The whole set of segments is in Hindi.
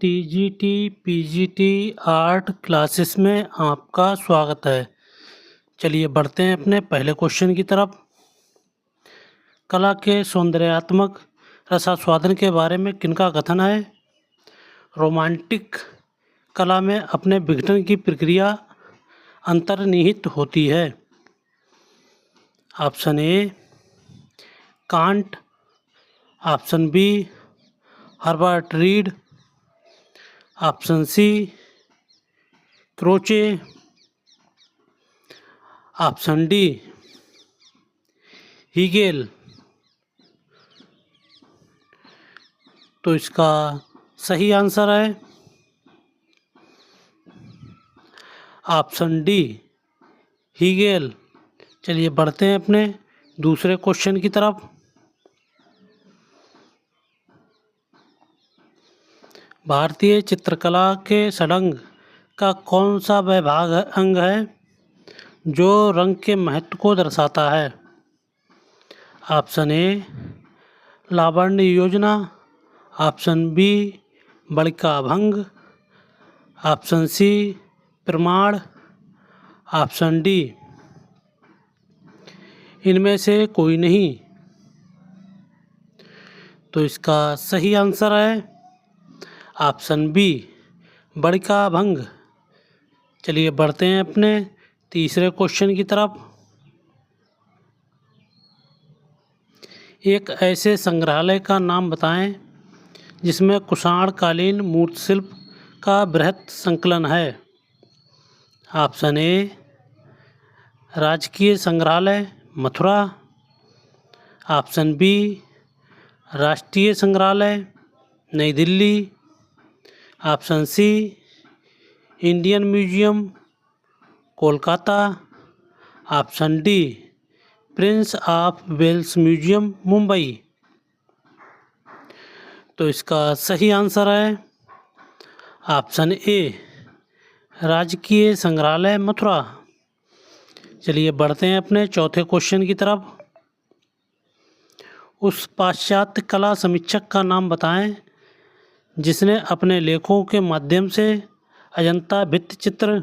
टीजीटी पीजीटी आर्ट क्लासेस में आपका स्वागत है। चलिए बढ़ते हैं अपने पहले क्वेश्चन की तरफ। कला के सौंदर्यात्मक रसास्वादन के बारे में किनका कथन है? रोमांटिक कला में अपने विघटन की प्रक्रिया अंतर्निहित होती है। Option A Kant, option B Herbert Read, option C Croce, option D Hegel. तो इसका सही आंसर है ऑप्शन डी हीगेल। चलिए बढ़ते हैं अपने दूसरे क्वेश्चन की तरफ। भारतीय चित्रकला के षडंग का कौन सा विभाग अंग है जो रंग के महत्व को दर्शाता है? ऑप्शन ए लावण्य योजना, ऑप्शन बी बड़का भंग, ऑप्शन सी प्रमाण, ऑप्शन डी इनमें से कोई नहीं। तो इसका सही आंसर है ऑप्शन बी बड़का भंग। चलिए बढ़ते हैं अपने तीसरे क्वेश्चन की तरफ। एक ऐसे संग्रहालय का नाम बताएं जिसमें कुषाण कालीन मूर्तिशिल्प का बृहत संकलन है। ऑप्शन ए राजकीय संग्रहालय मथुरा, ऑप्शन बी राष्ट्रीय संग्रहालय नई Delhi, option C Indian Museum Kolkata, option D Prince of Wales Museum Mumbai. तो इसका सही आंसर है ऑप्शन ए राजकीय संग्रहालय मथुरा। चलिए बढ़ते हैं अपने चौथे क्वेश्चन की तरफ। उस पाश्चात्य कला समीक्षक का नाम बताएं जिसने अपने लेखों के माध्यम से अजंता भित्तिचित्र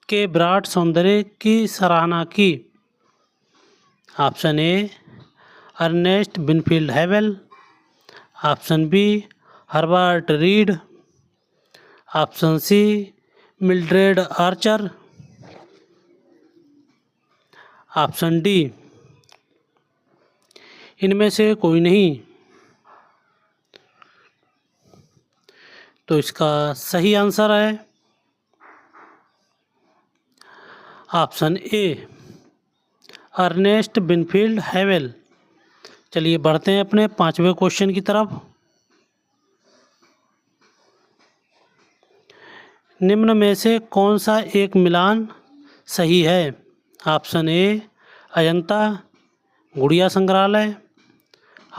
के विराट सौंदर्य की सराहना की। Option A Ernest Winfield Havell, option B Herbert Read, option C Mildred Archer, option D इनमें से कोई नहीं। तो इसका सही आंसर है option A Ernest Winfield Havell. चलिए बढ़ते हैं अपने पांचवें क्वेश्चन की तरफ। निम्न में से कौन सा एक मिलान सही है? ऑप्शन ए अजंता गुड़िया संग्रहालय,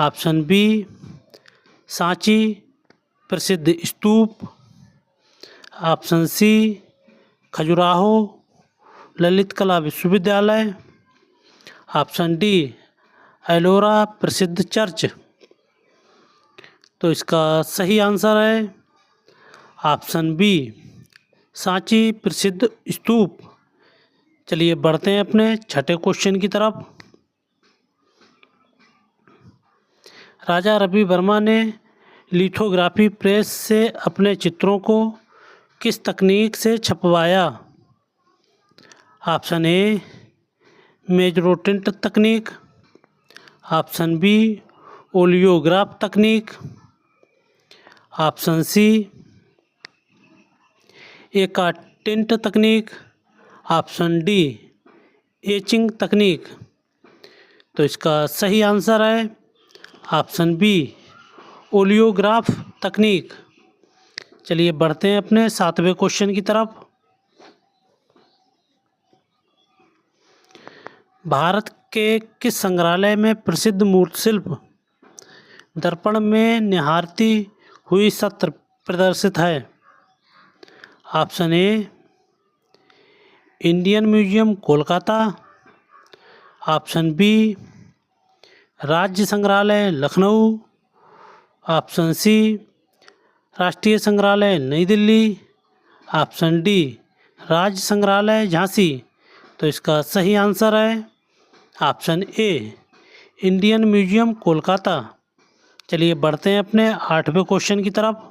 ऑप्शन बी सांची प्रसिद्ध स्तूप, ऑप्शन सी खजुराहो ललित कला विश्वविद्यालय, ऑप्शन डी एलोरा प्रसिद्ध चर्च। तो इसका सही आंसर है ऑप्शन बी सांची प्रसिद्ध स्तूप। चलिए बढ़ते हैं अपने छठे क्वेश्चन की तरफ। राजा रवि वर्मा ने लिथोग्राफी प्रेस से अपने चित्रों को किस तकनीक से छपवाया? ऑप्शन ए मेजरोटिंट तकनीक, ऑप्शन बी ओलियोग्राफ तकनीक, ऑप्शन सी एकाटिंट तकनीक, ऑप्शन डी एचिंग तकनीक। तो इसका सही आंसर है ऑप्शन बी ओलियोग्राफ तकनीक। चलिए बढ़ते हैं अपने सातवें क्वेश्चन की तरफ। भारत के किस संग्रहालय में प्रसिद्ध मूर्तिशिल्प दर्पण में निहारती हुई सत्र प्रदर्शित है? Option A Indian Museum Kolkata, option B राज्य संग्रहालय लखनऊ, ऑप्शन सी राष्ट्रीय संग्रहालय नई दिल्ली, ऑप्शन डी राज्य संग्रहालय झांसी। तो इसका सही आंसर है option A Indian Museum Kolkata. चलिए बढ़ते हैं अपने 8वें क्वेश्चन की तरफ।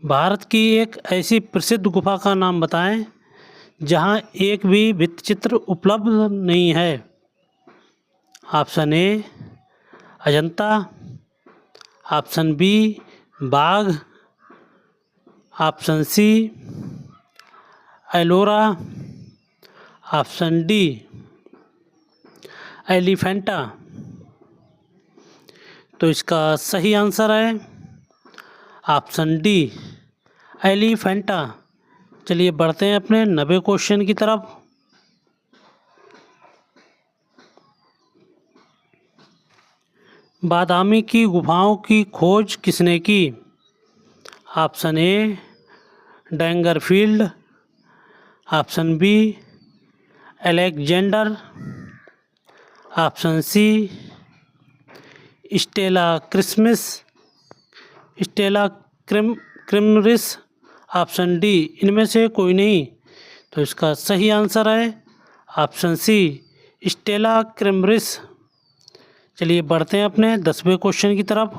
भारत की एक ऐसी प्रसिद्ध गुफा का नाम बताएं जहां एक भी भित्तिचित्र उपलब्ध नहीं है। Option A Ajanta, option B Bagh, option C Ellora, option D Elephanta. तो इसका सही आंसर है ऑप्शन डी एलिफेंटा। चलिए बढ़ते हैं अपने 90 क्वेश्चन की तरफ। बादामी की गुफाओं की खोज किसने की? Option A Dangerfield, option B Alexander, option C Stella Kramrisch, option D इनमें से कोई नहीं। तो इसका सही आंसर है ऑप्शन सी स्टेला क्रिमरिस। चलिए बढ़ते हैं अपने 10वें क्वेश्चन की तरफ।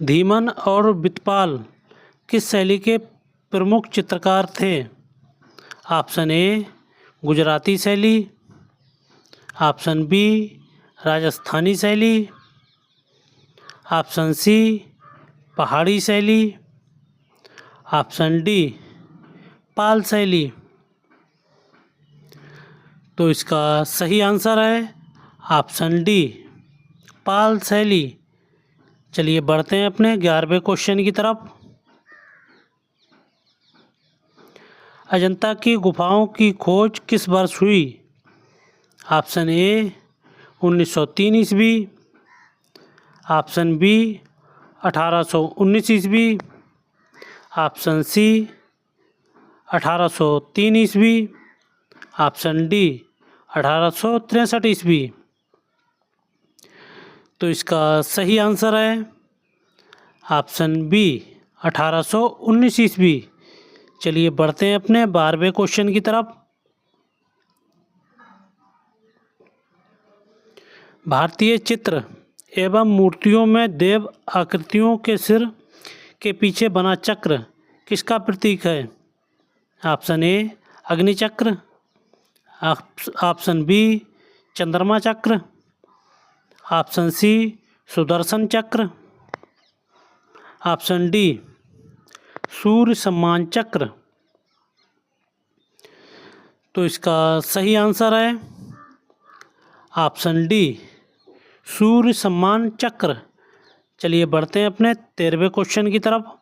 धीमन और बितपाल किस शैली के प्रमुख चित्रकार थे? ऑप्शन ए गुजराती शैली, ऑप्शन बी राजस्थानी शैली, ऑप्शन सी पहाड़ी शैली, ऑप्शन डी पाल शैली। तो इसका सही आंसर है ऑप्शन डी पाल शैली। चलिए बढ़ते हैं अपने 11वें क्वेश्चन की तरफ। अजंता की गुफाओं की खोज किस वर्ष हुई? ऑप्शन ए 1903 ईस्वी, ऑप्शन बी 1819 ईस्वी, ऑप्शन सी 1803 ईस्वी, ऑप्शन डी 1863 ईस्वी। तो इसका सही आंसर है ऑप्शन बी 1819 ईस्वी। चलिए बढ़ते हैं अपने 12वें क्वेश्चन की तरफ। भारतीय चित्र एवं मूर्तियों में देव आकृतियों के सिर के पीछे बना चक्र किसका प्रतीक है? ऑप्शन ए अग्नि चक्र, ऑप्शन बी चंद्रमा चक्र, ऑप्शन सी सुदर्शन चक्र, ऑप्शन डी सूर्य सम्मान चक्र। तो इसका सही आंसर है ऑप्शन डी सूर्य सम्मान चक्र। चलिए बढ़ते हैं अपने 13वें क्वेश्चन की तरफ।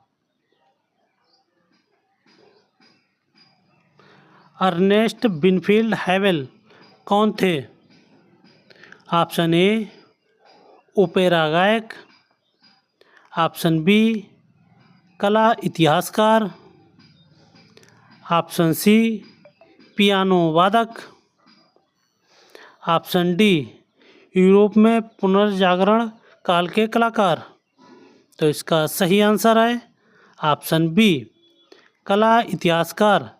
अर्नेस्ट विनफील्ड हैवेल कौन थे? ऑप्शन ए ओपेरा गायक, ऑप्शन बी कला इतिहासकार, ऑप्शन सी पियानो वादक, ऑप्शन डी यूरोप में पुनर्जागरण काल के कलाकार। तो इसका सही आंसर है ऑप्शन बी कला इतिहासकार।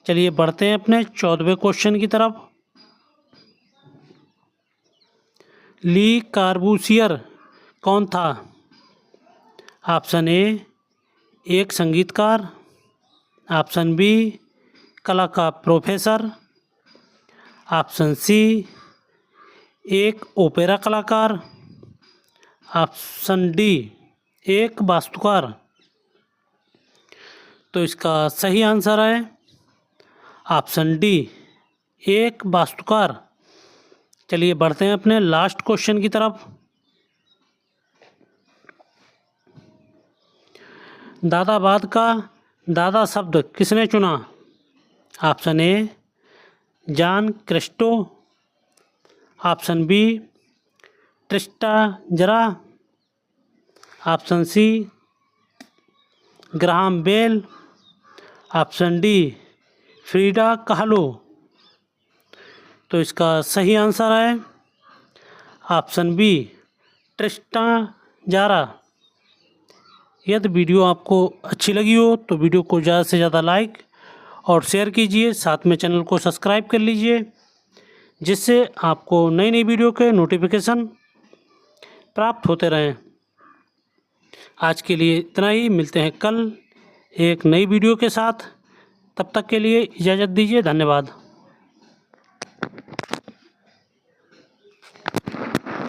चलिए बढ़ते हैं अपने 14वें क्वेश्चन की तरफ। ली कार्बूसियर कौन था? ऑप्शन ए एक संगीतकार, ऑप्शन बी कला का प्रोफेसर, ऑप्शन सी एक ओपेरा कलाकार, ऑप्शन डी एक वास्तुकार। तो इसका सही आंसर है ऑप्शन डी एक वास्तुकार। चलिए बढ़ते हैं अपने लास्ट क्वेश्चन की तरफ। दादाबाद का दादा शब्द किसने चुना? Option A John Christo, option B Tristan Tzara, option C Graham Bell, option D Frida Kahlo. तो इसका सही आंसर है ऑप्शन बी ट्रिस्टान जारा। यदि वीडियो आपको अच्छी लगी हो तो वीडियो को ज़्यादा से ज़्यादा लाइक और शेयर कीजिए, साथ में चैनल को सब्सक्राइब कर लीजिए, जिससे आपको नई नई वीडियो के नोटिफिकेशन प्राप्त होते रहें। आज के लिए इतना ही, मिलते हैं कल एक नई वीडियो के साथ। तब तक के लिए इजाज़त दीजिए, धन्यवाद।